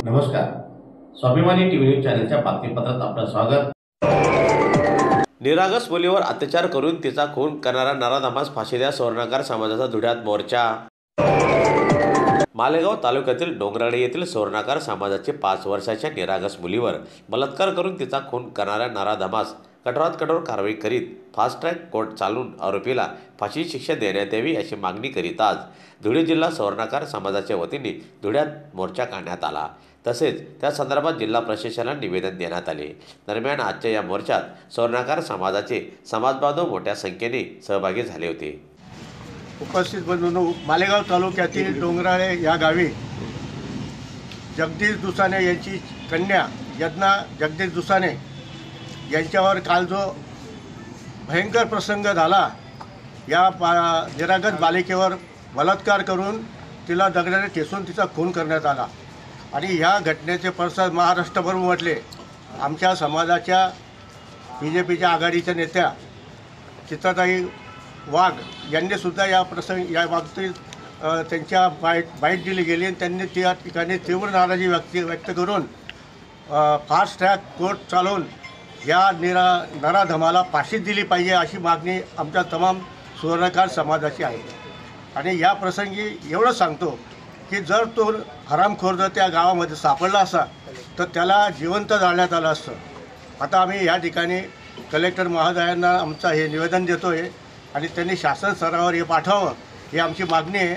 नमस्कार. स्वाभिमानी TV news चॅनलच्या बातमीपत्रात आपलं स्वागत. निरागस मुलीवर अत्याचार करून तिचा खून करणारा नराधमास फाशी द्या, सुवर्णकार समाजाचा धुळ्यात मोर्चा. मालेगाव तालुक्यातील डोंगराळे येथील सुवर्णकार समाजाचे 5 वर्षाच्या निरागस मुलीवर बलात्कार करून तिचा खून करणाऱ्या नराधमास कठोरात कठोर कारवाई करीत फास्ट ट्रॅक कोर्ट चालून आरोपीला फाशी शिक्षा देण्यात यावी अशी मागणी करीत आज धुळे जिल्हा सुवर्णकार समाजाच्या वतीने धुळ्यात मोर्चा काढण्यात आला. तसेच त्या संदर्भात जिल्हा प्रशासनाला निवेदन देण्यात आले. दरम्यान आजच्या या मोर्चात सुवर्णकार समाजाचे समाजबांधव मोठ्या संख्येने सहभागी झाले होते. उपस्थित बंधूंनो, मालेगाव तालुक्यातील डोंगराळे या गावी जगदीश दुसाने यांची कन्या यज्ञा जगदीश दुसाने यांच्यावर काल जो भयंकर प्रसंग झाला, या निरागस बालिकेवर बलात्कार करून तिला दगडाने ठेचून तिचा खून करण्यात आला आणि ह्या घटनेचे पडसाद महाराष्ट्रभर उमटले. आमच्या समाजाच्या BJPच्या आघाडीच्या नेत्या चित्राताई वाघ यांनीसुद्धा या बाबतीत त्यांच्या बाईट दिली गेली आणि त्यांनी त्या ठिकाणी तीव्र नाराजी व्यक्त करून फास्ट ट्रॅक कोर्ट चालवून या नराधमाला फाशी दिली पाहिजे अशी मागणी आमच्या तमाम सुवर्णकार समाजाची आहे. आणि या प्रसंगी एवढं सांगतो की जर तो हरामखोर जर त्या गावामध्ये सापडला असता तर त्याला जिवंत जाळण्यात आलं असतं. आता आम्ही या ठिकाणी कलेक्टर महोदयांना आमचं हे निवेदन देतो आहे आणि त्यांनी शासन स्तरावर हे पाठवावं ही आमची मागणी आहे.